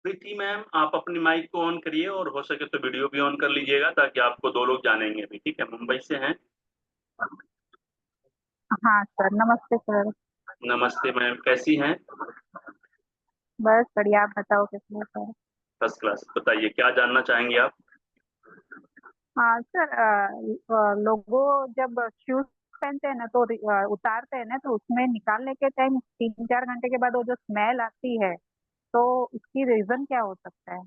प्रीति ma'am, आप अपनी mic को ऑन करिए और हो सके तो वीडियो भी ऑन कर लीजिएगा ताकि आपको दो लोग जानेंगे भी। ठीक है, मुंबई से हैं। हाँ सर, नमस्ते सर। नमस्ते मैम, कैसी हैं? बस बढ़िया, आप बताओ कैसे हो सर। First class. बताइए क्या जानना चाहेंगे आप? हाँ सर, लोगों जब शूज पहनते हैं ना तो उतारते हैं ना तो उसमें निकालने के टाइम 3-4 घंटे के बाद वो जो स्मेल आती है, तो उसकी रीजन क्या हो सकता है।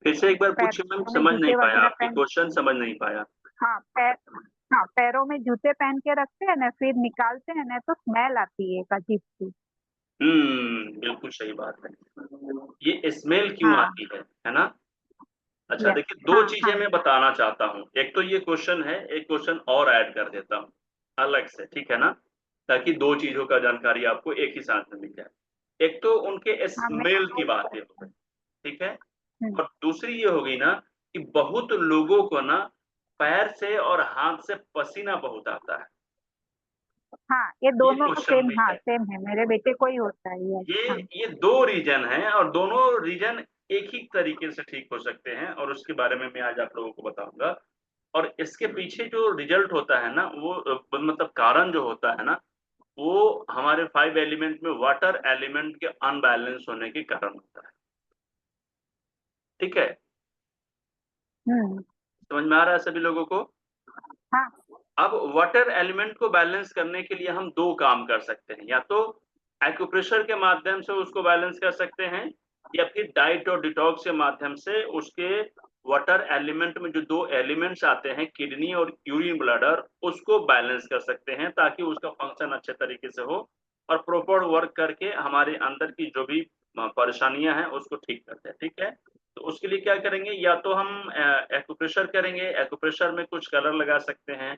फिर से एक बार पूछिए मैम, पैरों में समझ नहीं जूते पाया, वगैरह आपकी पहन क्वेश्चन समझ नहीं पाया। हाँ हाँ, पैरों में जूते पहन के रखते हैं ना, फिर निकालते हैं ना तो स्मेल आती है एक अजीब सी। बिल्कुल सही बात है। ये स्मेल क्यों हाँ। आती है ना? अच्छा यस। देखिए, दो हाँ चीजें हाँ। मैं बताना चाहता हूँ। एक तो ये क्वेश्चन है, एक क्वेश्चन और ऐड कर देता हूँ अलग से, ठीक है ना? ताकि दो चीजों का जानकारी आपको एक ही साथ में मिल जाए। एक तो उनके हाँ मैं स्मेल की बातें हो गई, ठीक है। हम्म, और दूसरी ये हो गई ना कि बहुत लोगों को ना पैर से और हाथ से पसीना बहुत आता है। हाँ, ये ये दोनों क्वेश्चन सेम, भी हाँ है। सेम है, मेरे बेटे को ही होता है ये। ये हाँ। ये दो रीजन हैं और दोनों रीजन एक ही तरीके से ठीक हो सकते हैं और उसके बारे में मैं आज आप लोगों को बताऊंगा। और इसके पीछे जो रिजल्ट होता है ना वो मतलब कारण जो होता है ना, वो हमारे 5 एलिमेंट में वाटर एलिमेंट के अनबैलेंस होने के कारण होता है। ठीक है, हम्म। समझ में आ रहा है सभी लोगों को? हाँ अब वाटर एलिमेंट को बैलेंस करने के लिए हम दो काम कर सकते हैं, या तो एक्यूप्रेशर के माध्यम से उसको बैलेंस कर सकते हैं, या फिर डाइट और डिटॉक्स के माध्यम से उसके वाटर एलिमेंट में जो दो एलिमेंट्स आते हैं, किडनी और यूरिन ब्लडर, उसको बैलेंस कर सकते हैं ताकि उसका फंक्शन अच्छे तरीके से हो और प्रॉपर वर्क करके हमारे अंदर की जो भी परेशानियां हैं उसको ठीक करते हैं। ठीक है, तो उसके लिए क्या करेंगे, या तो हम एक्यूप्रेशर करेंगे। एक्यूप्रेशर में कुछ कलर लगा सकते हैं,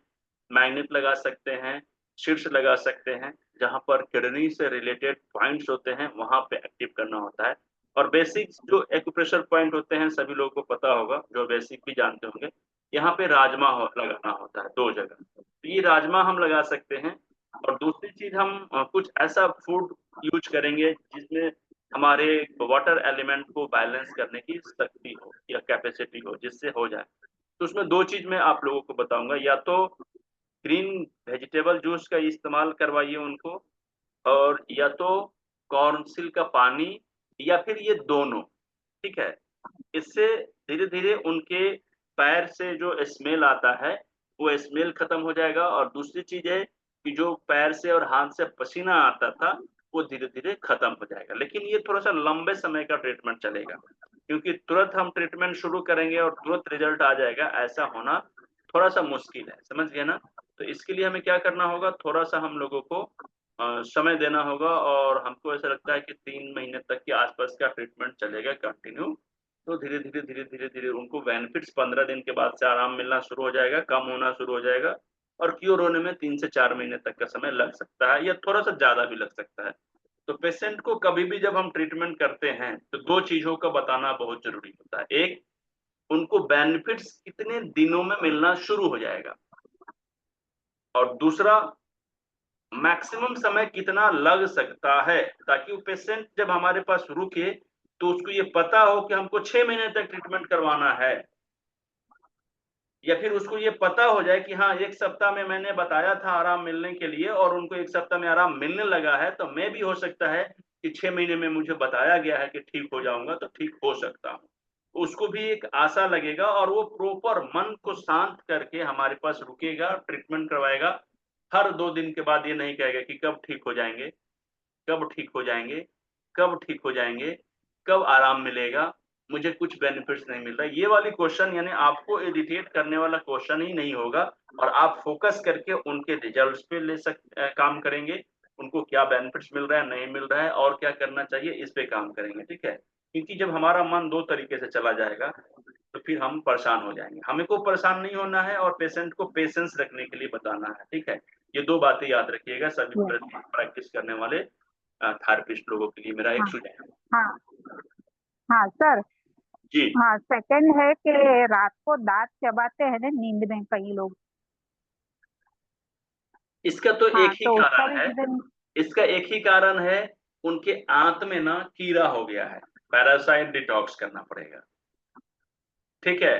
मैग्नेट लगा सकते हैं, शीट्स लगा सकते हैं, जहां पर किडनी से रिलेटेड पॉइंट्स होते हैं वहां पे एक्टिव करना होता है। और बेसिक जो एक्यूप्रेशर पॉइंट होते हैं सभी लोगों को पता होगा, जो बेसिक भी जानते होंगे। यहाँ पे लगाना होता है दो जगह, तो ये राजमा हम लगा सकते हैं। और दूसरी चीज हम कुछ ऐसा फूड यूज करेंगे जिसमें हमारे वाटर एलिमेंट को बैलेंस करने की शक्ति हो या कैपेसिटी हो, जिससे हो जाए। तो उसमें दो चीज मैं आप लोगों को बताऊंगा, या तो ग्रीन वेजिटेबल जूस का इस्तेमाल करवाइए उनको, और या तो कॉर्नसिल का पानी, या फिर ये दोनों। ठीक है, इससे धीरे धीरे उनके पैर से जो स्मेल आता है वो स्मेल खत्म हो जाएगा। और दूसरी चीज है कि जो पैर से और हाथ से पसीना आता था वो धीरे धीरे खत्म हो जाएगा। लेकिन ये थोड़ा सा लंबे समय का ट्रीटमेंट चलेगा, क्योंकि तुरंत हम ट्रीटमेंट शुरू करेंगे और तुरंत रिजल्ट आ जाएगा, ऐसा होना थोड़ा सा मुश्किल है। समझ गए ना? तो इसके लिए हमें क्या करना होगा, थोड़ा सा हम लोगों को समय देना होगा। और हमको ऐसा लगता है कि 3 महीने तक के आसपास का ट्रीटमेंट चलेगा कंटिन्यू। तो धीरे धीरे धीरे धीरे धीरे उनको बेनिफिट्स 15 दिन के बाद से आराम मिलना शुरू हो जाएगा, कम होना शुरू हो जाएगा। और क्योर होने में 3 से 4 महीने तक का समय लग सकता है या थोड़ा सा ज्यादा भी लग सकता है। तो पेशेंट को कभी भी जब हम ट्रीटमेंट करते हैं तो दो चीजों का बताना बहुत जरूरी होता है। एक, उनको बेनिफिट्स कितने दिनों में मिलना शुरू हो जाएगा, और दूसरा, मैक्सिमम समय कितना लग सकता है, ताकि वो पेशेंट जब हमारे पास रुके तो उसको ये पता हो कि हमको 6 महीने तक ट्रीटमेंट करवाना है, या फिर उसको ये पता हो जाए कि हाँ 1 सप्ताह में मैंने बताया था आराम मिलने के लिए और उनको 1 सप्ताह में आराम मिलने लगा है, तो मैं भी हो सकता है कि 6 महीने में मुझे बताया गया है कि ठीक हो जाऊंगा तो ठीक हो सकता हूँ। उसको भी एक आशा लगेगा और वो प्रॉपर मन को शांत करके हमारे पास रुकेगा, ट्रीटमेंट करवाएगा। हर 2 दिन के बाद ये नहीं कहेगा कि कब ठीक हो जाएंगे, कब ठीक हो जाएंगे, कब ठीक हो जाएंगे, कब आराम मिलेगा, मुझे कुछ बेनिफिट्स नहीं मिल रहा। ये वाली क्वेश्चन यानी आपको इरिटेट करने वाला क्वेश्चन ही नहीं होगा। और आप फोकस करके उनके रिजल्ट्स पे काम करेंगे, उनको क्या बेनिफिट्स मिल रहा है, नहीं मिल रहा है, और क्या करना चाहिए, इस पे काम करेंगे। ठीक है, क्योंकि जब हमारा मन दो तरीके से चला जाएगा तो फिर हम परेशान हो जाएंगे। हमें को परेशान नहीं होना है और पेशेंट को पेशेंस रखने के लिए बताना है। ठीक है, ये दो बातें याद रखिएगा सभी yes, प्रैक्टिस करने वाले थेरेपिस्ट लोगों के लिए मेरा एक हाँ सुझाव है। हाँ। हाँ सर। जी, हाँ, सेकंड है कि रात को दांत चबाते हैं ना नींद में कई लोग। इसका तो एक हाँ, ही तो उसका कारण भी है। रीजन। इसका एक ही कारण है, उनके आंत में ना कीड़ा हो गया है। पैरासाइट डिटॉक्स करना पड़ेगा। ठीक है,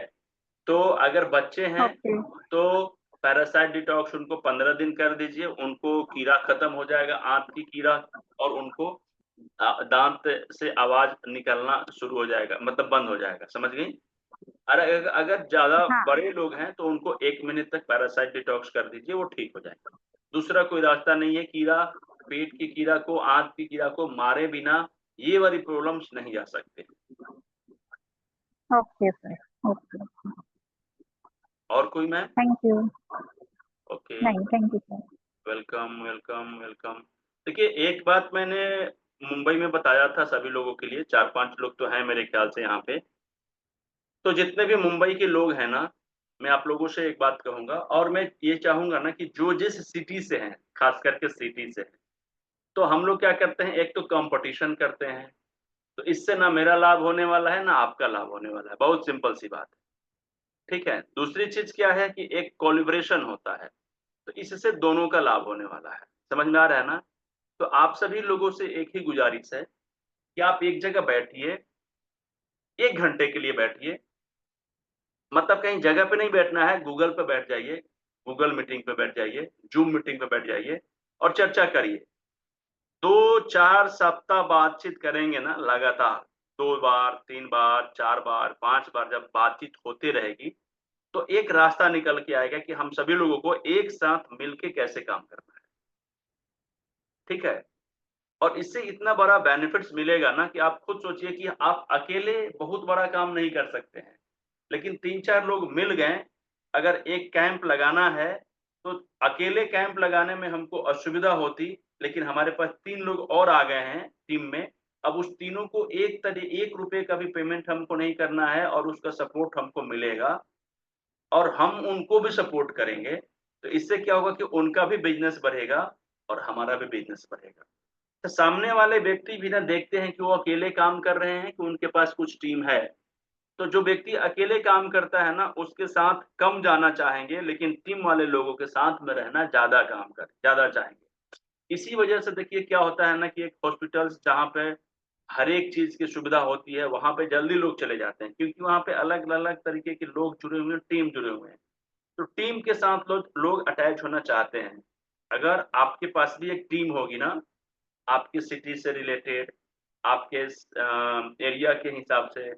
तो अगर बच्चे हैं ओके तो पैरासाइट डिटॉक्स उनको 15 दिन कर दीजिए, उनको कीड़ा खत्म हो जाएगा, आंत की कीड़ा, और उनको दांत से आवाज निकलना शुरू हो जाएगा, मतलब बंद हो जाएगा। समझ गई? अगर अगर ज्यादा हाँ बड़े लोग हैं तो उनको 1 महीने तक पैरासाइट डिटॉक्स कर दीजिए, वो ठीक हो जाएगा। दूसरा कोई रास्ता नहीं है। कीड़ा, पेट की कीड़ा को, आंत की कीड़ा को मारे बिना ये वाली प्रॉब्लम्स नहीं जा सकते। ओके सर ओके और कोई मैम? थैंक यू ओके, नहीं thank you sir welcome welcome welcome. देखिए, एक बात मैंने मुंबई में बताया था सभी लोगों के लिए, 4-5 लोग तो हैं मेरे ख्याल से यहाँ पे। तो जितने भी मुंबई के लोग हैं ना, मैं आप लोगों से एक बात कहूंगा, और मैं ये चाहूंगा ना कि जो जिस सिटी से हैं, खास करके सिटी से हैं, तो हम लोग क्या करते हैं, एक तो कंपटीशन करते हैं, तो इससे ना मेरा लाभ होने वाला है ना आपका लाभ होने वाला है। बहुत सिंपल सी बात है। ठीक है, दूसरी चीज क्या है कि एक कोलिब्रेशन होता है, तो इससे दोनों का लाभ होने वाला है। समझ में आ रहा है ना? तो आप सभी लोगों से एक ही गुजारिश है कि आप एक जगह बैठिए, 1 घंटे के लिए बैठिए, मतलब कहीं जगह पे नहीं बैठना है, गूगल पे बैठ जाइए, गूगल मीटिंग पे बैठ जाइए, जूम मीटिंग पे बैठ जाइए और चर्चा करिए। 2-4 सप्ताह बातचीत करेंगे ना लगातार, 2 बार, 3 बार, 4 बार, 5 बार जब बातचीत होती रहेगी, तो एक रास्ता निकल के आएगा कि हम सभी लोगों को एक साथ मिलके कैसे काम करना है। ठीक है, और इससे इतना बड़ा बेनिफिट्स मिलेगा ना कि आप खुद सोचिए कि आप अकेले बहुत बड़ा काम नहीं कर सकते हैं, लेकिन 3-4 लोग मिल गए, अगर एक कैंप लगाना है, तो अकेले कैंप लगाने में हमको असुविधा होती, लेकिन हमारे पास 3 लोग और आ गए हैं टीम में। अब उस तीनों को ₹1 का भी पेमेंट हमको नहीं करना है, और उसका सपोर्ट हमको मिलेगा, और हम उनको भी सपोर्ट करेंगे। तो इससे क्या होगा कि उनका भी बिजनेस बढ़ेगा और हमारा भी बिजनेस बढ़ेगा। तो सामने वाले व्यक्ति भी ना देखते हैं कि वो अकेले काम कर रहे हैं कि उनके पास कुछ टीम है। तो जो व्यक्ति अकेले काम करता है ना, उसके साथ कम जाना चाहेंगे, लेकिन टीम वाले लोगों के साथ में रहना ज़्यादा चाहेंगे। इसी वजह से देखिए क्या होता है ना कि एक हॉस्पिटल्स जहाँ पे हर एक चीज़ की सुविधा होती है, वहाँ पे जल्दी लोग चले जाते हैं, क्योंकि वहाँ पे अलग-अलग तरीके के लोग जुड़े हुए हैं, टीम जुड़े हुए हैं। तो टीम के साथ लोग अटैच होना चाहते हैं। अगर आपके पास भी एक टीम होगी ना, आपकी सिटी से रिलेटेड, आपके एरिया के हिसाब से,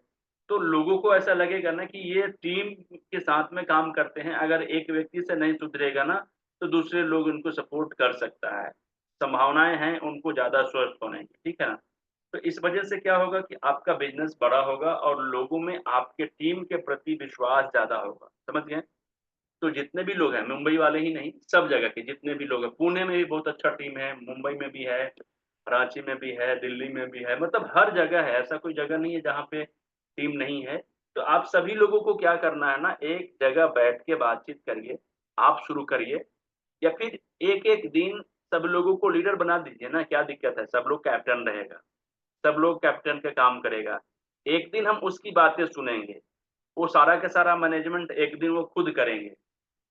तो लोगों को ऐसा लगेगा ना कि ये टीम के साथ में काम करते हैं। अगर एक व्यक्ति से नहीं सुधरेगा ना, तो दूसरे लोग उनको सपोर्ट कर सकता है। संभावनाएँ हैं उनको ज़्यादा स्वस्थ होने की, ठीक है ना? तो इस वजह से क्या होगा कि आपका बिज़नेस बड़ा होगा और लोगों में आपके टीम के प्रति विश्वास ज़्यादा होगा। समझ गए? तो जितने भी लोग हैं, मुंबई वाले ही नहीं, सब जगह के जितने भी लोग हैं, पुणे में भी बहुत अच्छा टीम है, मुंबई में भी है, कराची में भी है, दिल्ली में भी है, मतलब हर जगह है, ऐसा कोई जगह नहीं है जहाँ पे टीम नहीं है। तो आप सभी लोगों को क्या करना है ना, एक जगह बैठ के बातचीत करिए, आप शुरू करिए, या फिर एक-एक दिन सब लोगों को लीडर बना दीजिए ना, क्या दिक्कत है? सब लोग कैप्टन रहेगा, सब लोग कैप्टन का काम करेगा। एक दिन हम उसकी बातें सुनेंगे, वो सारा का सारा मैनेजमेंट एक दिन वो खुद करेंगे।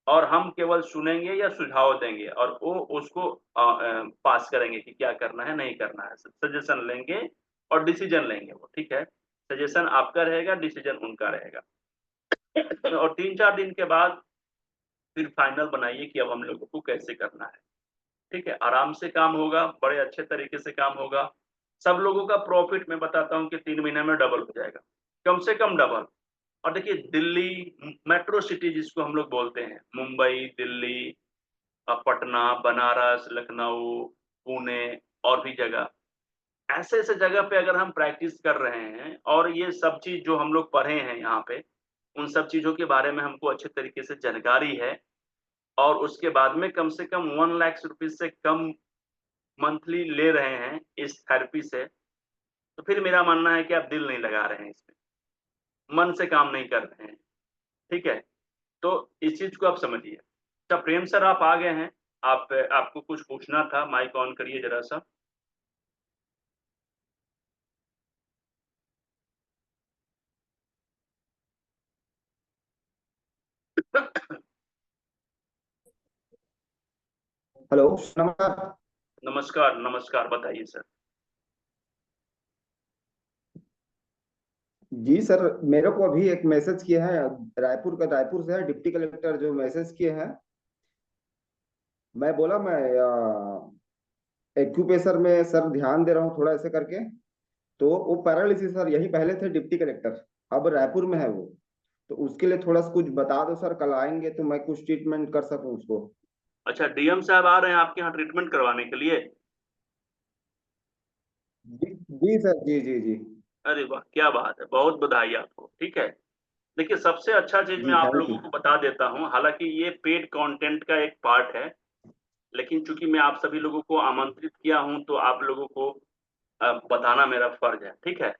और हम केवल सुनेंगे या सुझाव देंगे, और वो उसको पास करेंगे कि क्या करना है, नहीं करना है। सजेशन लेंगे और डिसीजन लेंगे वो, ठीक है? सजेशन आपका रहेगा, डिसीजन उनका रहेगा। और 3-4 दिन के बाद फिर फाइनल बनाइए कि अब हम लोगों को कैसे करना है, ठीक है? आराम से काम होगा, बड़े अच्छे तरीके से काम होगा। सब लोगों का प्रॉफिट मैं बताता हूँ कि 3 महीने में डबल हो जाएगा, कम से कम डबल। और देखिए दिल्ली, मेट्रो सिटी जिसको हम लोग बोलते हैं, मुंबई, दिल्ली, पटना, बनारस, लखनऊ, पुणे और भी जगह, ऐसे-ऐसे जगह पे अगर हम प्रैक्टिस कर रहे हैं और ये सब चीज़ जो हम लोग पढ़े हैं यहाँ पे, उन सब चीज़ों के बारे में हमको अच्छे तरीके से जानकारी है, और उसके बाद में कम से कम 1 लाख रुपीज़ से कम मंथली ले रहे हैं इस थेरेपी से, तो फिर मेरा मानना है कि आप दिल नहीं लगा रहे हैं इसमें, मन से काम नहीं कर रहे हैं, ठीक है? तो इस चीज़ को आप समझिए। अच्छा प्रेम सर आप आ गए हैं, आपको कुछ पूछना था, माइक ऑन करिए ज़रा-सा। हेलो नमस्कार। नमस्कार, नमस्कार, बताइए सर। जी सर, मेरे को अभी एक मैसेज किया है रायपुर से है, डिप्टी कलेक्टर जो मैसेज किए हैं। मैं बोला मैं एक्यूपेशर में सर ध्यान दे रहा हूँ थोड़ा ऐसे करके। तो वो पैरालिसिस सर यही पहले थे डिप्टी कलेक्टर, अब रायपुर में है वो। तो उसके लिए थोड़ा सा कुछ बता दो सर, कल आएंगे तो मैं कुछ ट्रीटमेंट कर सकूं उसको। अच्छा, डीएम साहब आ रहे हैं आपके यहाँ ट्रीटमेंट करवाने के लिए? जी सर, जी जी जी। अरे वाह, क्या बात है, बहुत बधाई आपको। ठीक है, देखिए सबसे अच्छा चीज मैं जी आप थैंक लोगों यू। को बता देता हूँ, हालांकि ये पेड कंटेंट का एक पार्ट है, लेकिन चूंकि मैं आप सभी लोगों को आमंत्रित किया हूं तो आप लोगों को बताना मेरा फर्ज है। ठीक है,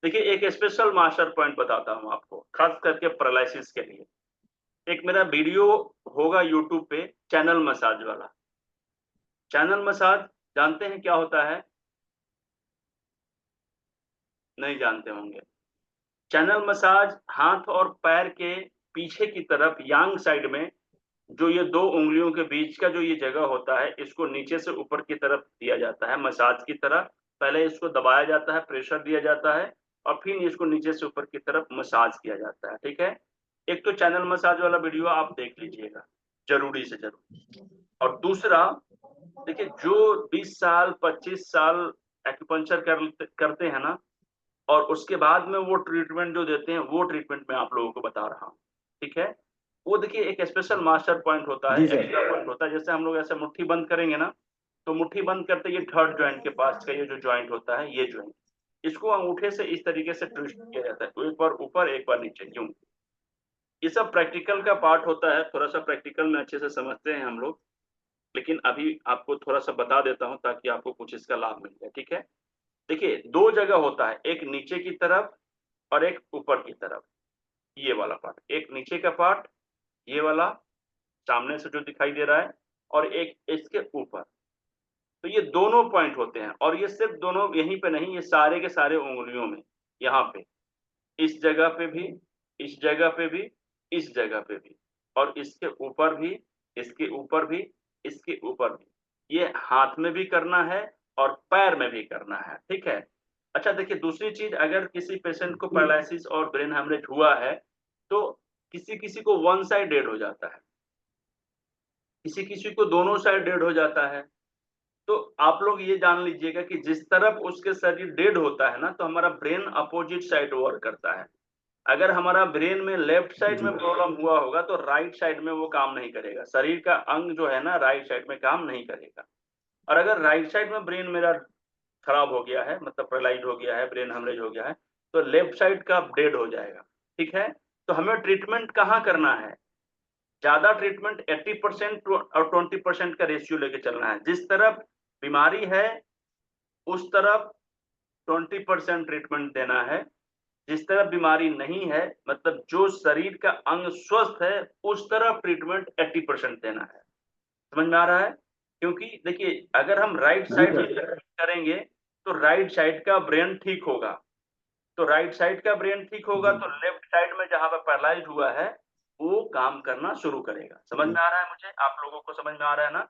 देखिए एक स्पेशल मास्टर पॉइंट बताता हूं आपको, खास करके पैरालिसिस के लिए। एक मेरा वीडियो होगा यूट्यूब पे, चैनल मसाज वाला। चैनल मसाज जानते हैं क्या होता है? नहीं जानते होंगे। चैनल मसाज हाथ और पैर के पीछे की तरफ यांग साइड में, जो ये दो उंगलियों के बीच का जो ये जगह होता है, इसको नीचे से ऊपर की तरफ दिया जाता है मसाज की तरह। पहले इसको दबाया जाता है, प्रेशर दिया जाता है, और फिर इसको नीचे से ऊपर की तरफ मसाज किया जाता है। ठीक है, एक तो चैनल मसाज वाला वीडियो आप देख लीजिएगा, जरूरी से जरूर। और दूसरा, देखिए जो 20 साल 25 साल एक्यूपंक्चर करते हैं ना, और उसके बाद में वो ट्रीटमेंट जो देते हैं, वो ट्रीटमेंट मैं आप लोगों को बता रहा हूँ। ठीक है, वो देखिए एक स्पेशल मास्टर पॉइंट होता है, जी सर। एक्स्ट्रा पॉइंट होता है। जैसे हम लोग ऐसे मुट्ठी बंद करेंगे ना, तो मुट्ठी बंद करते ये थर्ड जॉइंट के पास का ये जो जॉइंट होता है, ये जॉइंट, इसको अंगूठे से इस तरीके से ट्विस्ट किया जाता है, तो एक बार ऊपर एक बार नीचे, क्यों? ये सब प्रैक्टिकल का पार्ट होता है, थोड़ा सा प्रैक्टिकल में अच्छे से समझते हैं हम लोग, लेकिन अभी आपको थोड़ा सा बता देता हूँ ताकि आपको कुछ इसका लाभ मिल जाए। ठीक है, देखिए दो जगह होता है, एक नीचे की तरफ और एक ऊपर की तरफ। ये वाला पार्ट, एक नीचे का पार्ट, ये वाला सामने से जो दिखाई दे रहा है, और एक इसके ऊपर। तो ये दोनों पॉइंट होते हैं, और ये सिर्फ दोनों यहीं पे नहीं, ये सारे के सारे उंगलियों में, यहाँ पे, इस जगह पे भी, इस जगह पे भी, इस जगह पे भी, और इसके ऊपर भी, इसके ऊपर भी, इसके ऊपर भी। ये हाथ में भी करना है और पैर में भी करना है। ठीक है, अच्छा देखिए दूसरी चीज, अगर किसी पेशेंट को पैरालिसिस और ब्रेन हेमरेज हुआ है, तो किसी किसी को वन साइड डेड हो जाता है, किसी किसी को दोनों साइड डेड हो जाता है। तो आप लोग ये जान लीजिएगा कि जिस तरफ उसके शरीर डेड होता है ना, तो हमारा ब्रेन अपोजिट साइड वर्क करता है। अगर हमारा ब्रेन में लेफ्ट साइड जी में प्रॉब्लम हुआ होगा, तो राइट साइड में वो काम नहीं करेगा, शरीर का अंग जो है ना राइट साइड में काम नहीं करेगा। और अगर राइट साइड में ब्रेन मेरा खराब हो गया है, मतलब पैरालाइज हो गया है, ब्रेन हेमरेज हो गया है, तो लेफ्ट साइड का डेड हो जाएगा। ठीक है, तो हमें ट्रीटमेंट कहाँ करना है? ज्यादा ट्रीटमेंट 80% और 20% का रेशियो लेके चलना है। जिस तरफ बीमारी है उस तरफ 20% ट्रीटमेंट देना है, जिस तरफ बीमारी नहीं है, मतलब जो शरीर का अंग स्वस्थ है, उस तरफ ट्रीटमेंट 80% देना है। समझ में आ रहा है? क्योंकि देखिए अगर हम राइट जी साइड सर। करेंगे, तो राइट साइड का ब्रेन ठीक होगा, तो राइट साइड का ब्रेन ठीक होगा, जी तो लेफ्ट साइड में जहां पर पैरालाइज हुआ है, वो काम करना शुरू करेगा। समझ जी में आ रहा है? मुझे आप लोगों को समझ में आ रहा है ना?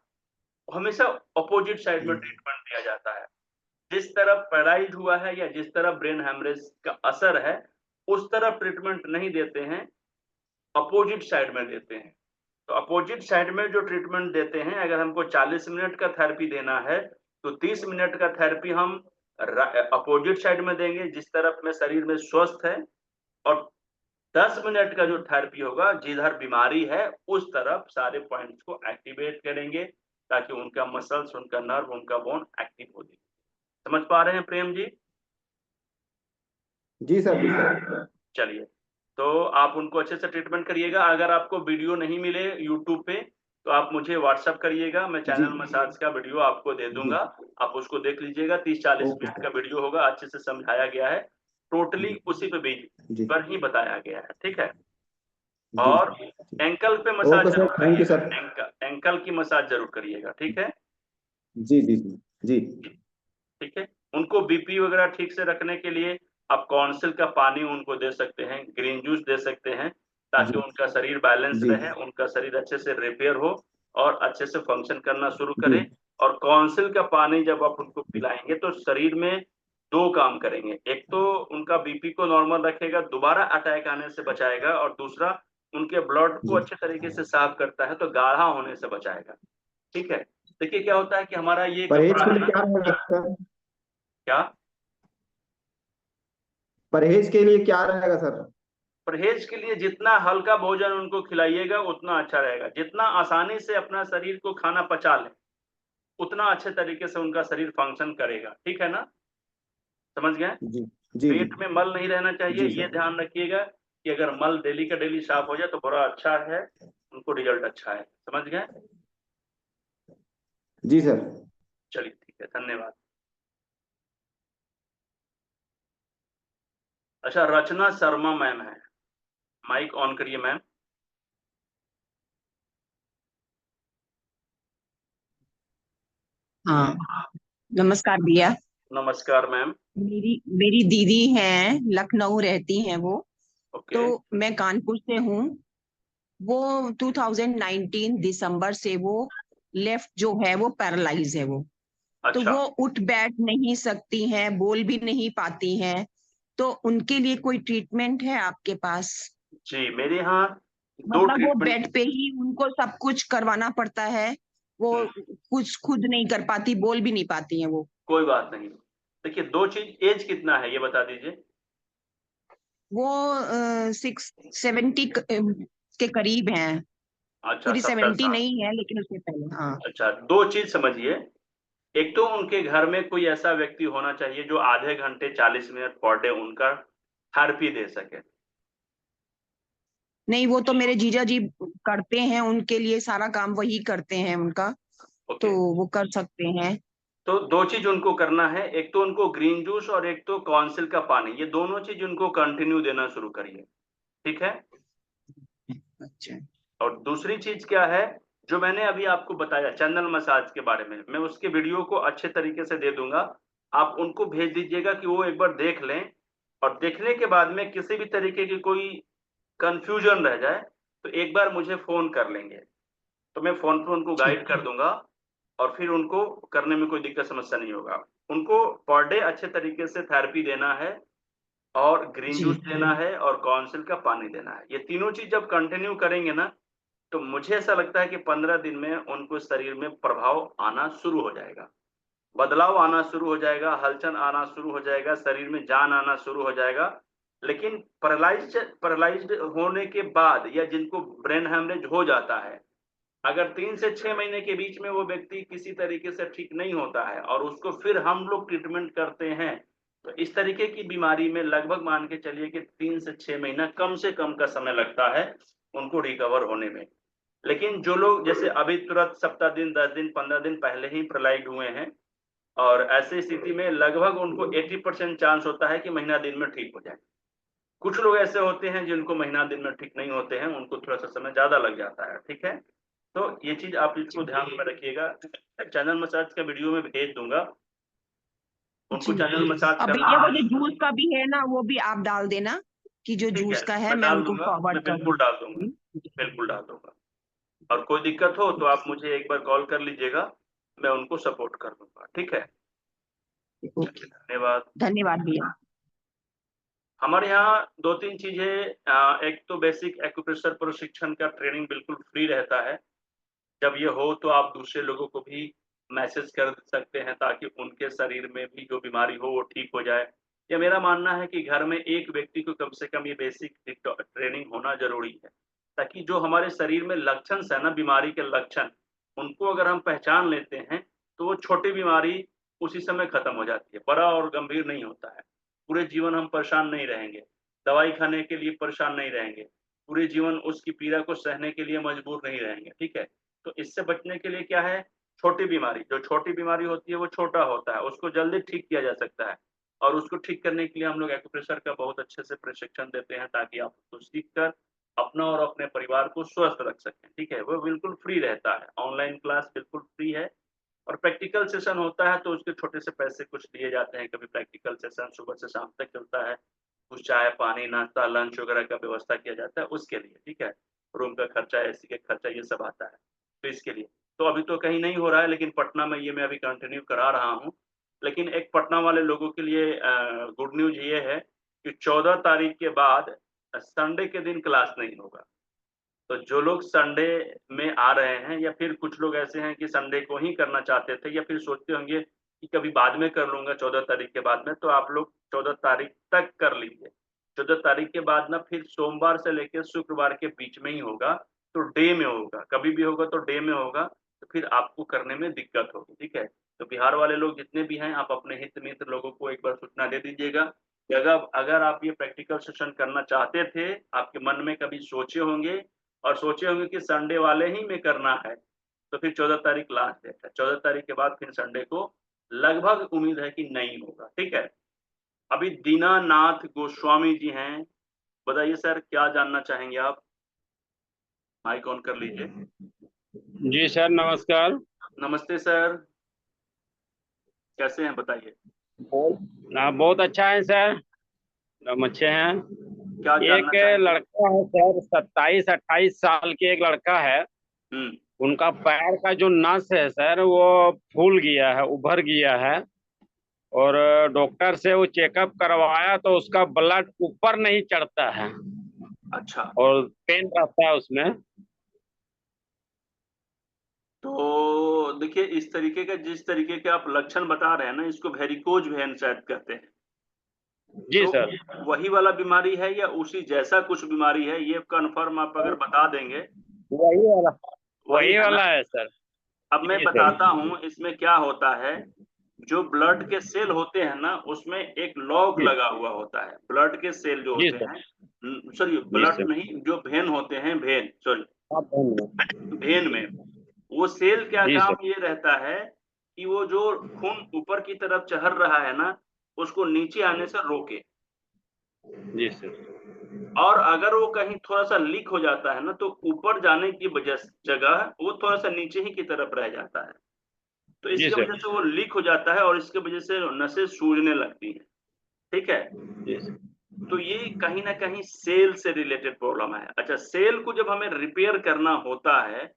हमेशा अपोजिट साइड में जी ट्रीटमेंट दिया जाता है। जिस तरफ पैरालाइज हुआ है या जिस तरफ ब्रेन हेमरेज का असर है, उस तरफ ट्रीटमेंट नहीं देते हैं, अपोजिट साइड में देते हैं। तो अपोजिट साइड में जो ट्रीटमेंट देते हैं, अगर हमको 40 मिनट का थेरेपी देना है, तो 30 मिनट का थेरेपी हम अपोजिट साइड में देंगे, जिस तरफ में शरीर में स्वस्थ है, और 10 मिनट का जो थेरेपी होगा, जिधर बीमारी है उस तरफ सारे पॉइंट्स को एक्टिवेट करेंगे, ताकि उनका मसल्स, उनका नर्व, उनका बोन एक्टिव हो जाए। समझ पा रहे हैं प्रेम जी? जी सर। जी सर। चलिए, तो आप उनको अच्छे से ट्रीटमेंट करिएगा। अगर आपको वीडियो नहीं मिले यूट्यूब पे, तो आप मुझे व्हाट्सअप करिएगा, मैं जी चैनल मसाज का वीडियो आपको दे जी दूंगा। आप उसको देख लीजिएगा, 30-40 ओके मिनट सर। का वीडियो होगा, अच्छे से समझाया गया है, टोटली जी उसी पे बेस जी पर ही बताया गया है। ठीक है, जी और एंकल पे मसाज ओके सर, जरूर थैंक यू करिएगा, सर। एंकल की मसाज जरूर करिएगा। ठीक है, जी जी जी जी। ठीक है। उनको बीपी वगैरह ठीक से रखने के लिए आप कौंसिल का पानी उनको दे सकते हैं, ग्रीन जूस दे सकते हैं, ताकि जी उनका शरीर बैलेंस जी रहे, उनका शरीर अच्छे से रिपेयर हो और अच्छे से फंक्शन करना शुरू जी करे। और कौंसिल का पानी जब आप उनको पिलाएंगे, तो शरीर में दो काम करेंगे। एक तो उनका बीपी को नॉर्मल रखेगा, दोबारा अटैक आने से बचाएगा, और दूसरा उनके ब्लड को जी अच्छे तरीके से साफ करता है तो गाढ़ा होने से बचाएगा। ठीक है, देखिए क्या होता है कि हमारा ये परहेज कपड़ा के है लिए ना। क्या रहेगा सर? क्या परहेज के लिए क्या रहेगा सर? परहेज के लिए जितना हल्का भोजन उनको खिलाइएगा उतना अच्छा रहेगा। जितना आसानी से अपना शरीर को खाना पचा ले उतना अच्छे तरीके से उनका शरीर फंक्शन करेगा। ठीक है ना, समझ गए। जी जी जी पेट में मल नहीं रहना चाहिए, जी ये सर। ध्यान रखिएगा कि अगर मल डेली का डेली साफ हो जाए तो बड़ा अच्छा है, उनको रिजल्ट अच्छा है। समझ गए। जी सर। चलिए ठीक है, धन्यवाद। अच्छा, रचना शर्मा मैम है, माइक ऑन करिए मैम। हाँ, नमस्कार भैया। नमस्कार मैम। मेरी मेरी दीदी हैं, लखनऊ रहती हैं वो। तो ओके। मैं कानपुर से हूँ। वो 2019 दिसंबर से वो लेफ्ट जो है वो पैरालाइज है वो। तो अच्छा वो उठ बैठ नहीं सकती हैं, बोल भी नहीं पाती हैं। तो उनके लिए कोई ट्रीटमेंट है आपके पास? जी, मेरे यहाँ दो मतलब वो ट्रीटमेंट। बेड पे ही उनको सब कुछ करवाना पड़ता है। वो कुछ खुद नहीं कर पाती, बोल भी नहीं पाती हैं वो। कोई बात नहीं। देखिए, दो चीज, एज कितना है ये बता दीजिए। वो 670 के करीब हैं। अच्छा, पूरी 70 70 साल नहीं है लेकिन उससे पहले, हाँ। अच्छा, दो चीज समझिए। एक तो उनके घर में कोई ऐसा व्यक्ति होना चाहिए जो आधे घंटे 40 मिनट पर डे उनका थेरेपी दे सके। नहीं, वो तो मेरे जीजा जी करते हैं, उनके लिए सारा काम वही करते हैं उनका। तो ओके, वो कर सकते हैं। तो दो चीज उनको करना है। एक तो उनको ग्रीन जूस और एक तो कौंसिल का पानी, ये दोनों चीज उनको कंटिन्यू देना शुरू करिए। ठीक है। अच्छा। और दूसरी चीज क्या है, जो मैंने अभी आपको बताया चैनल मसाज के बारे में, मैं उसके वीडियो को अच्छे तरीके से दे दूंगा। आप उनको भेज दीजिएगा कि वो एक बार देख लें, और देखने के बाद में किसी भी तरीके की कोई कंफ्यूजन रह जाए तो एक बार मुझे फोन कर लेंगे, तो मैं फोन पे उनको ठीक गाइड कर है। दूंगा, और फिर उनको करने में कोई दिक्कत समस्या नहीं होगा। उनको पर डे अच्छे तरीके से थेरेपी देना है, और ग्रीन जूस जी देना है, और कौंसिल का पानी देना है। ये तीनों चीज जब कंटिन्यू करेंगे ना, तो मुझे ऐसा लगता है कि 15 दिन में उनको शरीर में प्रभाव आना शुरू हो जाएगा, बदलाव आना शुरू हो जाएगा, हलचल आना शुरू हो जाएगा, शरीर में जान आना शुरू हो जाएगा। लेकिन पैरालाइज्ड होने के बाद, या जिनको ब्रेन हैमरेज हो जाता है, अगर 3 से 6 महीने के बीच में वो व्यक्ति किसी तरीके से ठीक नहीं होता है और उसको फिर हम लोग ट्रीटमेंट करते हैं, तो इस तरीके की बीमारी में लगभग मान के चलिए कि 3 से 6 महीना कम से कम का समय लगता है उनको रिकवर होने में। लेकिन जो लोग जैसे अभी तुरंत सप्ताह दिन, 10 दिन, 15 दिन पहले ही प्रलाइड हुए हैं, और ऐसी स्थिति में लगभग उनको 80% चांस होता है कि महीना दिन में ठीक हो जाए। कुछ लोग ऐसे होते हैं जिनको महीना दिन में ठीक नहीं होते हैं, उनको थोड़ा सा समय ज्यादा लग जाता है। ठीक है, तो ये चीज आप इसको ध्यान में रखिएगा। चैनल मसाज का वीडियो में भेज दूंगा, उनको जी। चैनल मसाज अब करना भैया वो है। जो जूस का भी है ना, वो भी आप डाल देना, कि जो ठीक है, जूस का है मैं मैं डाल उनको दूंगा, फॉरवर्ड मैं कर बिल्कुल डाल दूंगा, दूंगी। बिल्कुल डाल दूंगा। और कोई दिक्कत हो तो आप मुझे एक बार कॉल कर लीजिएगा, मैं उनको सपोर्ट कर दूंगा। ठीक है, ओके। धन्यवाद। धन्यवाद भैया। हमारे यहाँ दो तीन चीजें, एक तो बेसिक एक्यूप्रेशर प्रशिक्षण का ट्रेनिंग बिल्कुल फ्री रहता है। जब ये हो तो आप दूसरे लोगों को भी मैसेज कर सकते हैं, ताकि उनके शरीर में भी जो बीमारी हो वो ठीक हो जाए। या मेरा मानना है कि घर में एक व्यक्ति को कम से कम ये बेसिक ट्रेनिंग होना जरूरी है, ताकि जो हमारे शरीर में लक्षण है ना, बीमारी के लक्षण, उनको अगर हम पहचान लेते हैं तो वो छोटी बीमारी उसी समय खत्म हो जाती है, बड़ा और गंभीर नहीं होता है। पूरे जीवन हम परेशान नहीं रहेंगे, दवाई खाने के लिए परेशान नहीं रहेंगे, पूरे जीवन उसकी पीड़ा को सहने के लिए मजबूर नहीं रहेंगे। ठीक है, तो इससे बचने के लिए क्या है, छोटी बीमारी, जो छोटी बीमारी होती है वो छोटा होता है, उसको जल्दी ठीक किया जा सकता है। और उसको ठीक करने के लिए हम लोग एक्यूप्रेशर का बहुत अच्छे से प्रशिक्षण देते हैं, ताकि आप उसको सीख कर अपना और अपने परिवार को स्वस्थ रख सकें। ठीक है, वो बिल्कुल फ्री रहता है, ऑनलाइन क्लास बिल्कुल फ्री है। और प्रैक्टिकल सेशन होता है तो उसके छोटे से पैसे कुछ दिए जाते हैं। कभी प्रैक्टिकल सेशन सुबह से शाम तक चलता है, कुछ चाय पानी नाश्ता लंच वगैरह का व्यवस्था किया जाता है उसके लिए। ठीक है, रूम का खर्चा, एसी का खर्चा, ये सब आता है, तो इसके लिए तो अभी तो कहीं नहीं हो रहा है, लेकिन पटना में ये मैं अभी कंटिन्यू करा रहा हूँ। लेकिन एक पटना वाले लोगों के लिए गुड न्यूज ये है कि 14 तारीख के बाद संडे के दिन क्लास नहीं होगा। तो जो लोग संडे में आ रहे हैं या फिर कुछ लोग ऐसे हैं कि संडे को ही करना चाहते थे या फिर सोचते होंगे कि कभी बाद में कर लूंगा 14 तारीख के बाद में, तो आप लोग 14 तारीख तक कर लीजिए। 14 तारीख के बाद ना फिर सोमवार से लेकर शुक्रवार के बीच में ही होगा, तो डे में होगा, कभी भी होगा तो डे में होगा, तो फिर आपको करने में दिक्कत होगी। ठीक है, तो बिहार वाले लोग जितने भी हैं, आप अपने हित मित्र लोगों को एक बार सूचना दे दीजिएगा कि अगर आप ये प्रैक्टिकल सेशन करना चाहते थे, आपके मन में कभी सोचे होंगे और सोचे होंगे कि संडे वाले ही में करना है, तो फिर 14 तारीख लास्ट डेट है। 14 तारीख के बाद फिर संडे को लगभग उम्मीद है कि नहीं होगा। ठीक है, अभी दीनानाथ गोस्वामी जी हैं, बताइए सर क्या जानना चाहेंगे आप? माइक ऑन कर लीजिए। जी सर नमस्कार। नमस्ते सर, कैसे हैं बताइए? बहुत अच्छा है सर, हम अच्छे हैं। क्या जानना एक चाहेंगे? लड़का है सर, 27-28 साल के एक लड़का है। उनका पैर का जो नस है सर वो फूल गया है, उभर गया है, और डॉक्टर से वो चेकअप करवाया तो उसका ब्लड ऊपर नहीं चढ़ता है। अच्छा, और पेन रहता है उसमें। तो देखिए इस तरीके का, जिस तरीके के आप लक्षण बता रहे हैं ना, इसको वेरिकोज वेन शायद कहते हैं। जी तो सर। वही वाला बीमारी है या उसी जैसा कुछ बीमारी है, ये कंफर्म आप अगर बता देंगे। वही है ना? वाला है सर। अब मैं जी सर। बताता हूँ इसमें क्या होता है। जो ब्लड के सेल होते हैं ना, उसमें एक लॉग जी लगा हुआ होता है। ब्लड के सेल जो जी होते सर। हैं, सॉरी जी ब्लड सर। नहीं, जो भेन होते हैं, भेन सॉरी, आप बोलिए। भेन में वो सेल क्या जी सर। काम ये रहता है कि वो जो खून ऊपर की तरफ चढ़ रहा है ना, उसको नीचे आने से रोके। जी सर। और अगर वो कहीं थोड़ा सा लीक हो जाता है ना, तो ऊपर जाने की जगह वो थोड़ा सा नीचे ही की तरफ रह जाता है। तो जी इसके सर। वजह से वो लीक हो जाता है और इसके वजह से नसें सूजने लगती हैं। ठीक है, जी सर। तो ये कहीं ना कहीं सेल से रिलेटेड प्रॉब्लम है। अच्छा, सेल को जब हमें रिपेयर करना होता है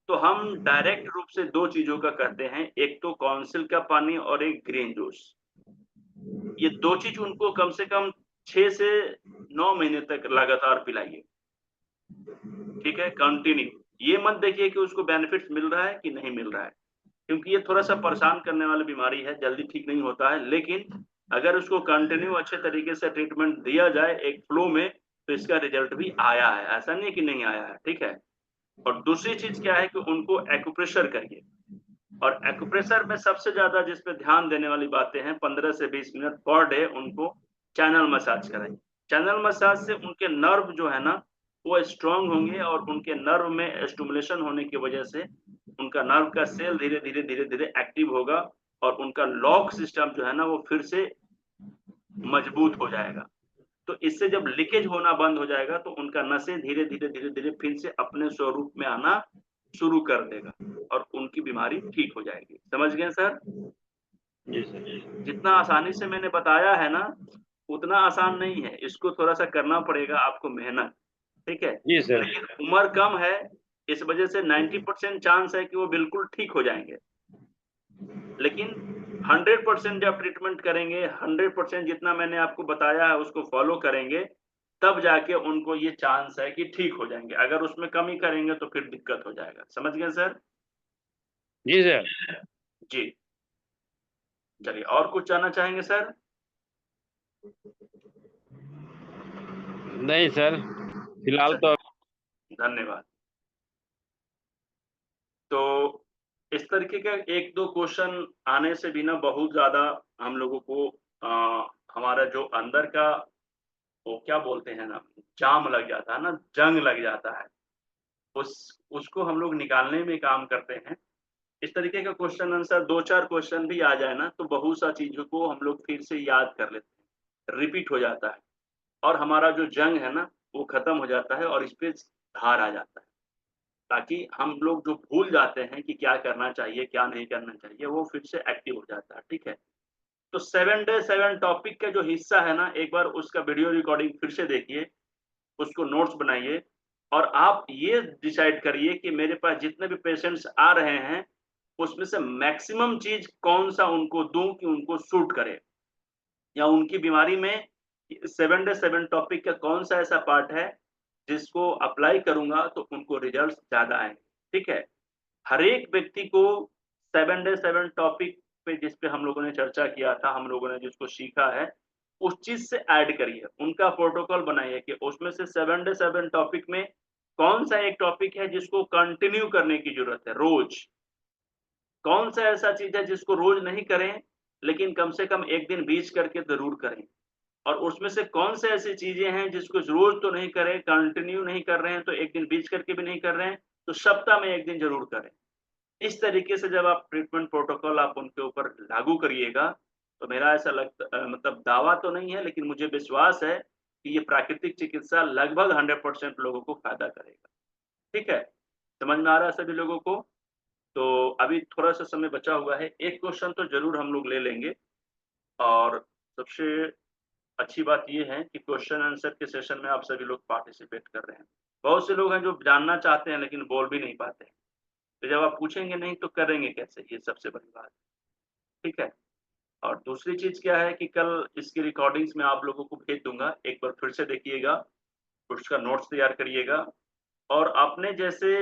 तो हम डायरेक्ट रूप से दो चीजों का करते हैं, एक तो काउंसिल का पानी और एक ग्रीन जूस। ये दो चीज उनको कम से कम 6 से 9 महीने तक लगातार पिलाइए। ठीक है, कंटिन्यू। ये मत देखिए कि उसको बेनिफिट्स मिल रहा है कि नहीं मिल रहा है, क्योंकि ये थोड़ा सा परेशान करने वाली बीमारी है, जल्दी ठीक नहीं होता है। लेकिन अगर उसको कंटिन्यू अच्छे तरीके से ट्रीटमेंट दिया जाए एक फ्लो में, तो इसका रिजल्ट भी आया है, ऐसा नहीं कि नहीं आया है। ठीक है, और दूसरी चीज क्या है कि उनको एक्यूप्रेशर करिए। और एक्यूप्रेशर में सबसे ज्यादा जिस पे ध्यान देने वाली बातें हैं, 15 से 20 मिनट पर डे उनको चैनल मसाज कराइए। चैनल मसाज से उनके नर्व जो है ना, वो स्ट्रांग होंगे और उनके नर्व में स्टिमुलेशन होने की वजह से उनका नर्व का सेल धीरे धीरे धीरे धीरे एक्टिव होगा और उनका लॉक सिस्टम जो है ना, वो फिर से मजबूत हो जाएगा। तो इससे जब लीकेज होना बंद हो जाएगा तो उनका नसें धीरे धीरे धीरे धीरे फिर से अपने स्वरूप में आना शुरू कर देगा और उनकी बीमारी ठीक हो जाएगी। समझ गए सर? जी सर। जितना आसानी से मैंने बताया है ना, उतना आसान नहीं है, इसको थोड़ा सा करना पड़ेगा आपको मेहनत। ठीक है, जी सर। लेकिन उम्र कम है, इस वजह से 90% चांस है कि वो बिल्कुल ठीक हो जाएंगे। लेकिन 100% जब ट्रीटमेंट करेंगे, 100% जितना मैंने आपको बताया है उसको फॉलो करेंगे, तब जाके उनको ये चांस है कि ठीक हो जाएंगे। अगर उसमें कमी करेंगे तो फिर दिक्कत हो जाएगा। समझ गए सर? जी सर। जी, चलिए और कुछ जानना चाहेंगे सर? नहीं सर, फिलहाल तो। धन्यवाद। तो इस तरीके का एक दो क्वेश्चन आने से भी ना बहुत ज्यादा हम लोगों को हमारा जो अंदर का, वो क्या बोलते हैं ना, जाम लग जाता है ना, जंग लग जाता है, उसको हम लोग निकालने में काम करते हैं। इस तरीके का क्वेश्चन आंसर 2-4 क्वेश्चन भी आ जाए ना, तो बहुत सा चीजों को हम लोग फिर से याद कर लेते हैं, रिपीट हो जाता है और हमारा जो जंग है ना, वो खत्म हो जाता है और इस पे धार आ जाता है, ताकि हम लोग जो भूल जाते हैं कि क्या करना चाहिए क्या नहीं करना चाहिए, वो फिर से एक्टिव हो जाता है। ठीक है, तो 7 डे 7 टॉपिक का जो हिस्सा है ना, एक बार उसका वीडियो रिकॉर्डिंग फिर से देखिए, उसको नोट्स बनाइए और आप ये डिसाइड करिए कि मेरे पास जितने भी पेशेंट्स आ रहे हैं, उसमें से मैक्सिमम चीज कौन सा उनको दूं कि उनको सूट करे, या उनकी बीमारी में 7 डे 7 टॉपिक का कौन सा ऐसा पार्ट है जिसको अप्लाई करूंगा तो उनको रिजल्ट्स ज्यादा आएंगे। ठीक है, हर एक व्यक्ति को 7 डे 7 टॉपिक पे जिस पे हम लोगों ने चर्चा किया था, हम लोगों ने जिसको सीखा है, उस चीज से ऐड करिए, उनका प्रोटोकॉल बनाइए कि उसमें से 7 डे 7 टॉपिक में कौन सा एक टॉपिक है जिसको कंटिन्यू करने की जरूरत है रोज, कौन सा ऐसा चीज है जिसको रोज नहीं करें लेकिन कम से कम एक दिन बीच करके जरूर करें, और उसमें से कौन से ऐसी चीजें हैं जिसको रोज तो नहीं करें, कंटिन्यू नहीं कर रहे हैं तो एक दिन बीच करके भी नहीं कर रहे हैं तो सप्ताह में एक दिन जरूर करें। इस तरीके से जब आप ट्रीटमेंट प्रोटोकॉल आप उनके ऊपर लागू करिएगा तो मेरा ऐसा लगता मतलब दावा तो नहीं है लेकिन मुझे विश्वास है कि ये प्राकृतिक चिकित्सा लगभग 100% लोगों को फायदा करेगा। ठीक है, समझ में आ रहा है सभी लोगों को? तो अभी थोड़ा सा समय बचा हुआ है, एक क्वेश्चन तो जरूर हम लोग ले लेंगे, और सबसे अच्छी बात ये है कि क्वेश्चन आंसर के सेशन में आप सभी लोग पार्टिसिपेट कर रहे हैं। बहुत से लोग हैं जो जानना चाहते हैं लेकिन बोल भी नहीं पाते हैं, तो जब आप पूछेंगे नहीं तो करेंगे कैसे, ये सबसे बड़ी बात है। ठीक है, और दूसरी चीज क्या है कि कल इसकी रिकॉर्डिंग्स में आप लोगों को भेज दूंगा, एक बार फिर से देखिएगा, उसका नोट्स तैयार करिएगा, और अपने जैसे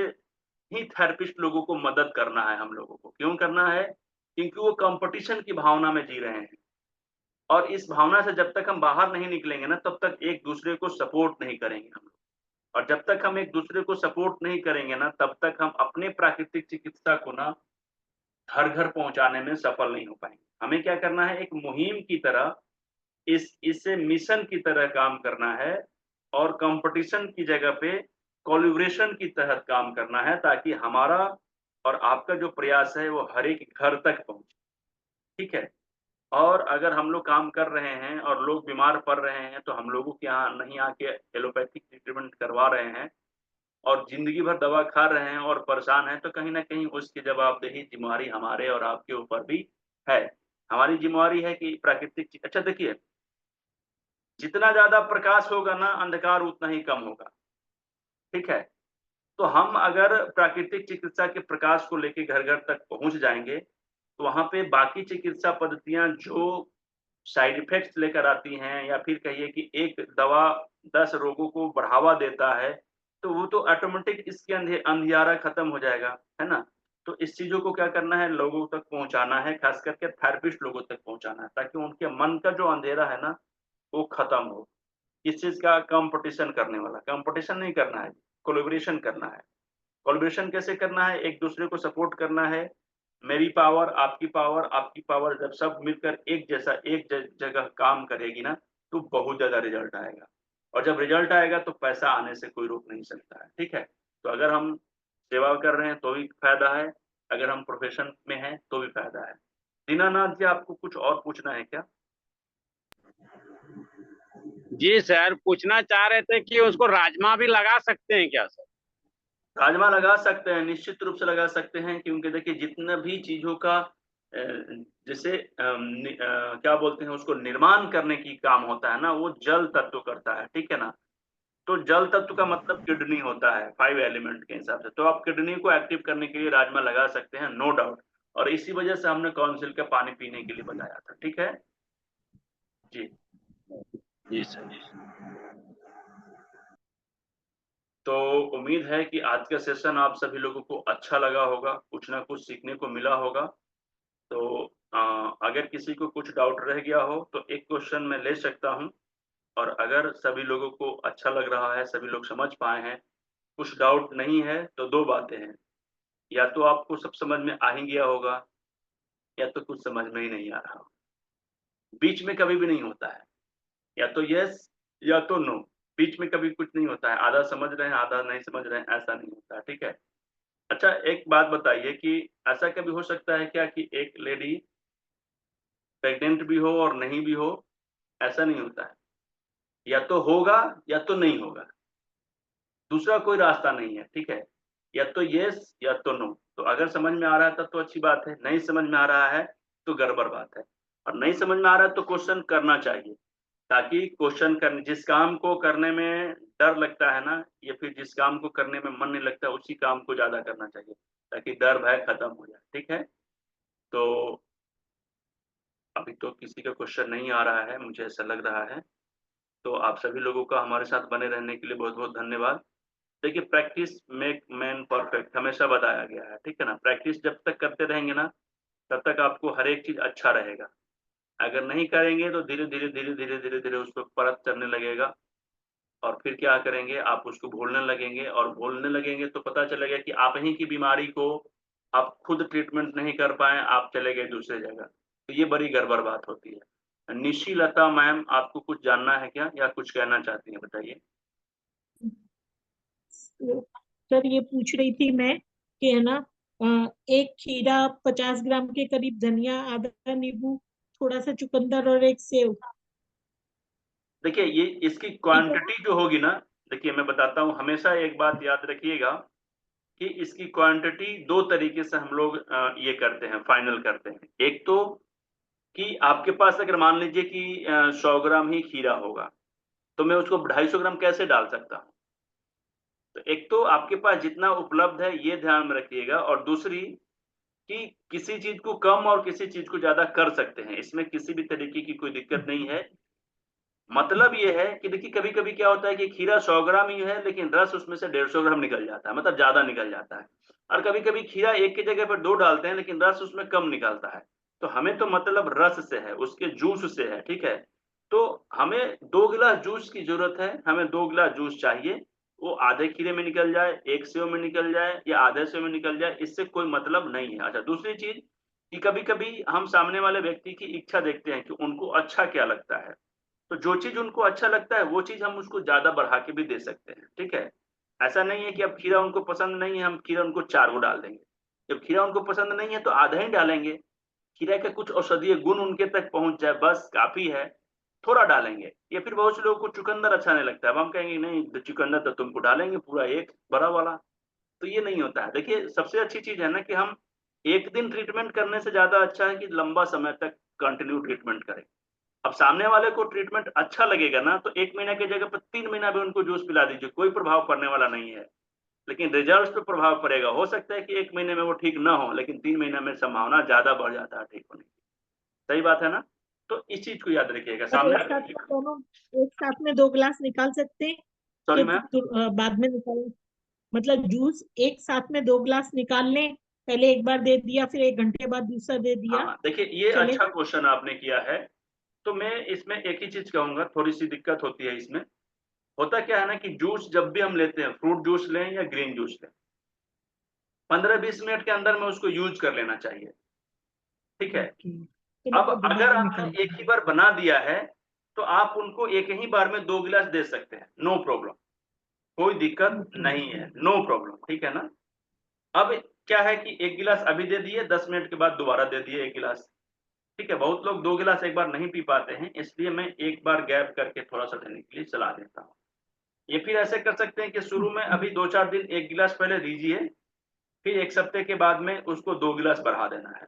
ही थेरेपिस्ट लोगों को मदद करना है। हम लोगों को क्यों करना है? क्योंकि वो कंपटीशन की भावना में जी रहे हैं, और इस भावना से जब तक हम बाहर नहीं निकलेंगे ना तब तक एक दूसरे को सपोर्ट नहीं करेंगे हम लोग, और जब तक हम एक दूसरे को सपोर्ट नहीं करेंगे ना तब तक हम अपने प्राकृतिक चिकित्सा को ना घर घर पहुंचाने में सफल नहीं हो पाएंगे। हमें क्या करना है, एक मुहिम की तरह इसे मिशन की तरह काम करना है, और कंपटीशन की जगह पे कोलैबोरेशन की तहत काम करना है, ताकि हमारा और आपका जो प्रयास है वो हर एक घर तक पहुंचे। ठीक है, और अगर हम लोग काम कर रहे हैं और लोग बीमार पड़ रहे हैं तो हम लोगों के यहाँ नहीं आके एलोपैथिक ट्रीटमेंट करवा रहे हैं और जिंदगी भर दवा खा रहे हैं और परेशान हैं, तो कहीं न कहीं उसकी जवाबदेही ज़िम्मेवारी हमारे और आपके ऊपर भी है। हमारी ज़िम्मेवारी है कि प्राकृतिक चि अच्छा देखिए, जितना ज़्यादा प्रकाश होगा ना, अंधकार उतना ही कम होगा। ठीक है? तो हम अगर प्राकृतिक चिकित्सा के प्रकाश को लेके घर-घर तक पहुँच जाएँगे, तो वहाँ पे बाकी चिकित्सा पद्धतियाँ जो साइड इफ़ेक्ट्स लेकर आती हैं, या फिर कहिए कि एक दवा 10 रोगों को बढ़ावा देता है, तो वो तो ऑटोमेटिक इसके अंधियारा खत्म हो जाएगा, है ना? तो इस चीज़ों को क्या करना है, लोगों तक पहुँचाना है, खास करके थेरेपिस्ट लोगों तक पहुँचाना है, ताकि उनके मन का जो अंधेरा है ना, वो खत्म हो। किस चीज़ का? कॉम्पिटिशन करने वाला। कॉम्पिटिशन नहीं करना है, कोलैबोरेशन करना है। कोलैबोरेशन कैसे करना है? एक-दूसरे को सपोर्ट करना है। मेरी पावर, आपकी पावर जब सब मिलकर एक जैसा एक जगह काम करेगी ना, तो बहुत ज़्यादा रिज़ल्ट आएगा, और जब रिज़ल्ट आएगा तो पैसा आने से कोई रोक नहीं सकता है। ठीक है? तो अगर हम सेवा कर रहे हैं तो भी फ़ायदा है, अगर हम प्रोफ़ेशन में हैं तो भी फ़ायदा है। दीनानाथ जी, आपको कुछ और पूछना है क्या? जी सर, पूछना चाह रहे थे कि उसको राजमा भी लगा सकते हैं क्या सर? राजमा लगा सकते हैं, निश्चित रूप से लगा सकते हैं, क्योंकि देखिए जितना भी चीज़ों का जैसे क्या बोलते हैं उसको, निर्माण करने की काम होता है ना, वो जल तत्व करता है, ठीक है ना? तो जल तत्व का मतलब किडनी होता है 5 एलिमेंट के हिसाब से, तो आप किडनी को एक्टिव करने के लिए राजमा लगा सकते हैं, नो डाउट, और इसी वजह से हमने काउंसिल का पानी पीने के लिए बताया था, ठीक है? जी। जी सर। तो उम्मीद है कि आज का सेशन आप सभी लोगों को अच्छा लगा होगा, कुछ ना कुछ सीखने को मिला होगा। तो अगर किसी को कुछ डाउट रह गया हो तो एक क्वेश्चन मैं ले सकता हूँ, और अगर सभी लोगों को अच्छा लग रहा है, सभी लोग समझ पाए हैं, कुछ डाउट नहीं है, तो 2 बातें हैं, या तो आपको सब समझ में आ ही गया होगा, या तो कुछ समझ में ही नहीं आ रहा होगा। बीच में कभी भी नहीं होता है, या तो यस या तो नो, बीच में कभी कुछ नहीं होता है, आधा समझ रहे हैं, आधा नहीं समझ रहे हैं, ऐसा नहीं होता है, ठीक है? अच्छा, एक बात बताइए कि ऐसा कभी हो सकता है क्या कि एक लेडी प्रेग्नेंट भी हो और नहीं भी हो? ऐसा नहीं होता है, या तो होगा या तो नहीं होगा, दूसरा कोई रास्ता नहीं है, ठीक है? या तो यस या तो नो। तो अगर समझ में आ रहा है तब तो अच्छी बात है, नहीं समझ में आ रहा है तो गड़बड़ बात है, और नहीं समझ में आ रहा है तो क्वेश्चन करना चाहिए, ताकि क्वेश्चन करने जिस काम को करने में डर लगता है ना, या फिर जिस काम को करने में मन नहीं लगता उसी काम को ज्यादा करना चाहिए, ताकि डर भय खत्म हो जाए। ठीक है, तो अभी तो किसी का क्वेश्चन नहीं आ रहा है, मुझे ऐसा लग रहा है। तो आप सभी लोगों का हमारे साथ बने रहने के लिए बहुत बहुत धन्यवाद। देखिए, प्रैक्टिस मेक मैन परफेक्ट हमेशा बताया गया है, ठीक है ना। प्रैक्टिस जब तक करते रहेंगे ना, तब तक आपको हर एक चीज अच्छा रहेगा। अगर नहीं करेंगे तो धीरे धीरे धीरे धीरे धीरे धीरे उस पर परत चढ़ने लगेगा, और फिर क्या करेंगे, आप उसको भूलने लगेंगे, और भूलने लगेंगे तो पता चलेगा कि आप ही की बीमारी को आप खुद ट्रीटमेंट नहीं कर पाए, आप चले गए दूसरे जगह। तो ये बड़ी गड़बड़ बात होती है। निशिलता मैम, आपको कुछ जानना है क्या, या कुछ कहना चाहती हैं, बताइए। सर ये पूछ रही थी मैं कि है ना, एक खीरा, 50 ग्राम के करीब धनिया, आधा नींबू, थोड़ा सा चुकंदर और एक सेव। देखिए, ये इसकी क्वांटिटी जो होगी ना, देखिए मैं बताता हूँ, हमेशा एक बात याद रखिएगा कि इसकी क्वांटिटी दो तरीके से हम लोग ये करते हैं, फाइनल करते हैं। एक तो कि आपके पास अगर मान लीजिए कि 100 ग्राम ही खीरा होगा, तो मैं उसको 250 ग्राम कैसे डाल सकता हूँ। तो एक तो आपके पास जितना उपलब्ध है ये ध्यान में रखिएगा, और दूसरी कि किसी चीज को कम और किसी चीज को ज्यादा कर सकते हैं, इसमें किसी भी तरीके की कोई दिक्कत नहीं है। मतलब ये है कि देखिए, कभी कभी क्या होता है कि खीरा 100 ग्राम ही है, लेकिन रस उसमें से 150 ग्राम निकल जाता है, मतलब ज्यादा निकल जाता है। और कभी कभी खीरा एक की जगह पर 2 डालते हैं, लेकिन रस उसमें कम निकलता है। तो हमें तो मतलब रस से है, उसके जूस से है, ठीक है। तो हमें 2 गिलास जूस की जरूरत है, हमें 2 गिलास जूस चाहिए। वो आधे खीरे में निकल जाए, एक सेव में निकल जाए, या आधे सेव में निकल जाए, इससे कोई मतलब नहीं है। अच्छा, दूसरी चीज कि कभी कभी हम सामने वाले व्यक्ति की इच्छा देखते हैं कि उनको अच्छा क्या लगता है। तो जो चीज उनको अच्छा लगता है वो चीज हम उसको ज्यादा बढ़ा के भी दे सकते हैं, ठीक है। ऐसा नहीं है कि अब खीरा उनको पसंद नहीं है, हम खीरा उनको 4 गो डाल देंगे। जब खीरा उनको पसंद नहीं है तो आधा ही डालेंगे। खीरा का कुछ औषधीय गुण उनके तक पहुंच जाए, बस काफी है, थोड़ा डालेंगे। या फिर बहुत से लोगों को चुकंदर अच्छा नहीं लगता है, अब हम कहेंगे नहीं, तो चुकंदर तो तुमको डालेंगे पूरा एक बड़ा वाला। तो ये नहीं होता है। देखिए, सबसे अच्छी चीज है ना कि हम एक दिन ट्रीटमेंट करने से ज्यादा अच्छा है कि लंबा समय तक कंटिन्यू ट्रीटमेंट करें। अब सामने वाले को ट्रीटमेंट अच्छा लगेगा ना, तो 1 महीना की जगह पर 3 महीना भी उनको जूस पिला दीजिए, कोई प्रभाव पड़ने वाला नहीं है। लेकिन रिजल्ट पे प्रभाव पड़ेगा। हो सकता है कि 1 महीने में वो ठीक ना हो, लेकिन 3 महीने में संभावना ज्यादा बढ़ जाता है ठीक होने की। सही बात है ना। तो इस चीज को याद रखिएगा और सामने। एक साथ में 2 गिलास निकाल सकते हैं सॉरी कि मैम। बाद में निकाल, मतलब जूस एक साथ में 2 गिलास निकाल लें, पहले एक बार दे दिया, फिर 1 घंटे बाद दूसरा दे दिया, हाँ, देखिए, ये चले। अच्छा क्वेश्चन आपने किया है। तो मैं इसमें एक ही चीज कहूंगा, थोड़ी सी दिक्कत होती है इसमें। होता क्या है ना कि जूस जब भी हम लेते हैं, फ्रूट जूस लें या ग्रीन जूस लें, 15-20 मिनट के अंदर में उसको यूज कर लेना चाहिए, ठीक है। तो अब मैं अगर दोबारा आपने निकाल। एक ही बार बना दिया है, तो आप उनको एक ही बार में 2 गिलास दे सकते हैं, नो प्रॉब्लम, कोई दिक्कत नहीं है, नो प्रॉब्लम, ठीक है ना। अब क्या है कि 1 गिलास अभी दे दिए, 10 मिनट के बाद दोबारा दे दिए 1 गिलास, ठीक है। बहुत लोग 2 गिलास एक बार नहीं पी पाते हैं, इसलिए मैं एक बार गैप करके थोड़ा सा देने के लिए सलाह देता हूँ। ये फिर ऐसे कर सकते हैं कि शुरू में अभी 2-4 दिन 1 गिलास पहले दीजिए, फिर 1 सप्ते के बाद में उसको 2 गिलास बढ़ा देना है,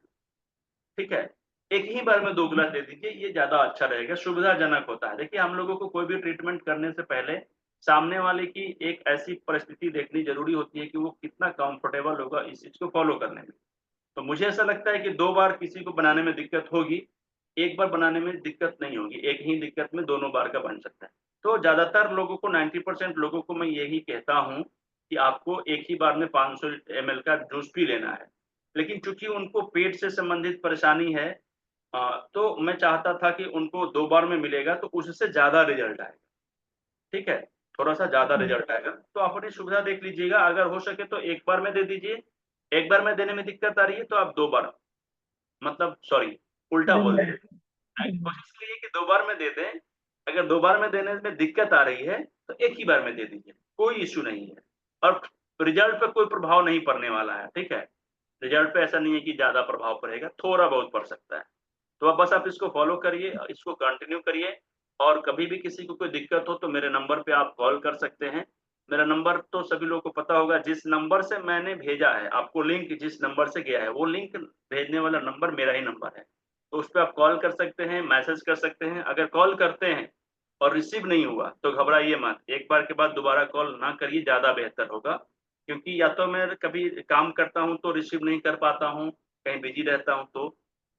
ठीक है। एक ही बार में 2 गिलास दे दीजिए, ये ज्यादा अच्छा रहेगा, सुविधाजनक होता है। देखिए, हम लोगों को कोई भी ट्रीटमेंट करने से पहले सामने वाले की एक ऐसी परिस्थिति देखनी जरूरी होती है कि वो कितना कंफर्टेबल होगा इस चीज को फॉलो करने में। तो मुझे ऐसा लगता है कि 2 बार किसी को बनाने में दिक्कत होगी, 1 बार बनाने में दिक्कत नहीं होगी, एक ही दिक्कत में दोनों बार का बन सकता है। तो ज्यादातर लोगों को, 90% लोगों को मैं यही कहता हूँ कि आपको एक ही बार में 500 ml का जूस पी लेना है। लेकिन चूंकि उनको पेट से संबंधित परेशानी है, तो मैं चाहता था कि उनको 2 बार में मिलेगा तो उससे ज्यादा रिजल्ट आएगा, ठीक है। थोड़ा सा ज्यादा रिजल्ट आएगा, तो आप अपनी सुविधा देख लीजिएगा। अगर हो सके तो 1 बार में दे दीजिए, 1 बार में देने में दिक्कत आ रही है तो आप 2 बार, मतलब सॉरी, उल्टा बोल रहे हैं, कोशिश करिए कि 2 बार में दे दें। अगर 2 बार में देने में दिक्कत आ रही है तो एक ही बार में दे दीजिए, कोई इश्यू नहीं है। और रिजल्ट पे कोई प्रभाव नहीं पड़ने वाला है, ठीक है। रिजल्ट पे ऐसा नहीं है कि ज्यादा प्रभाव पड़ेगा, थोड़ा बहुत पड़ सकता है। तो अब बस आप इसको फॉलो करिए, इसको कंटिन्यू करिए। और कभी भी किसी को कोई दिक्कत हो तो मेरे नंबर पे आप कॉल कर सकते हैं। मेरा नंबर तो सभी लोगों को पता होगा, जिस नंबर से मैंने भेजा है आपको लिंक, जिस नंबर से गया है वो लिंक भेजने वाला नंबर मेरा ही नंबर है। तो उस पर आप कॉल कर सकते हैं, मैसेज कर सकते हैं। अगर कॉल करते हैं और रिसीव नहीं हुआ तो घबराइए मत, एक बार के बाद दोबारा कॉल ना करिए, ज़्यादा बेहतर होगा। क्योंकि या तो मैं कभी काम करता हूँ तो रिसीव नहीं कर पाता हूँ, कहीं बिजी रहता हूँ तो,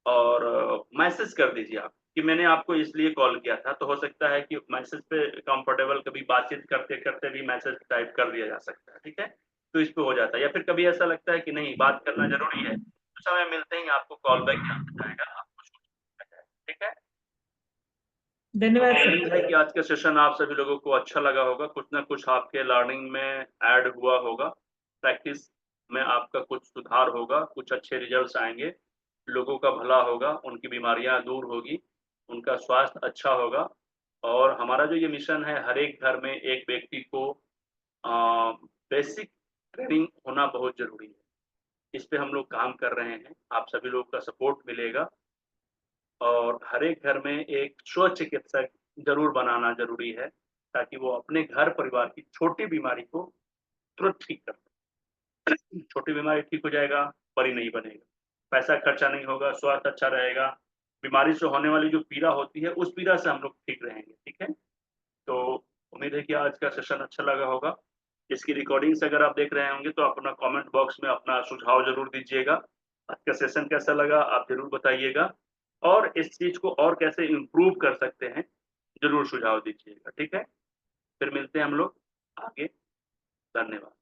और मैसेज कर दीजिए आप कि मैंने आपको इसलिए कॉल किया था। तो हो सकता है कि मैसेज पे कंफर्टेबल, कभी बातचीत करते-करते भी मैसेज टाइप कर दिया जा सकता है, ठीक है? तो इस पे हो जाता है, या फिर कभी ऐसा लगता है कि नहीं बात करना ज़रूरी है, तो समय मिलते ही आपको कॉल बैक किया जाएगा, आपको शूट किया जाएगा, ठीक है? धन्यवाद सर। उम्मीद है कि आज का सेशन आप सभी लोगों को अच्छा लगा होगा, कुछ ना कुछ आपके लर्निंग में ऐड हुआ होगा, प्रैक्टिस में आपका कुछ सुधार होगा, कुछ अच्छे रिजल्ट्स आएँगे, लोगों का भला होगा, उनकी बीमारियाँ दूर होगी, उनका स्वास्थ्य अच्छा होगा, और हमारा जो ये मिशन है, हर एक घर में एक व्यक्ति को अ, बेसिक ट्रेनिंग होना बहुत ज़रूरी है। इस पे हम लोग काम कर रहे हैं, आप सभी लोगों का सपोर्ट मिलेगा, और हर एक घर में एक स्व चिकित्सक ज़रूर बनाना ज़रूरी है, ताकि वो अपने घर परिवार की छोटी बीमारी को तुरंत ठीक कर सकें। छोटी बीमारी ठीक हो जाएगा, बड़ी नहीं बनेगा। पैसा खर्चा नहीं होगा, स्वास्थ्य अच्छा रहेगा, बीमारी से होने वाली जो पीड़ा होती है, उस पीड़ा से हम लोग ठीक रहेंगे, ठीक है? तो उम्मीद है कि आज का सेशन अच्छा लगा होगा। इसकी रिकॉर्डिंग्स अगर आप देख रहे होंगे तो अपना कमेंट बॉक्स में अपना सुझाव ज़रूर दीजिएगा। आज का सेशन कैसा लगा आप ज़रूर बताइएगा, और इस चीज़ को और कैसे इम्प्रूव कर सकते हैं, ज़रूर सुझाव दीजिएगा, ठीक है? फिर मिलते हैं हम लोग आगे। धन्यवाद।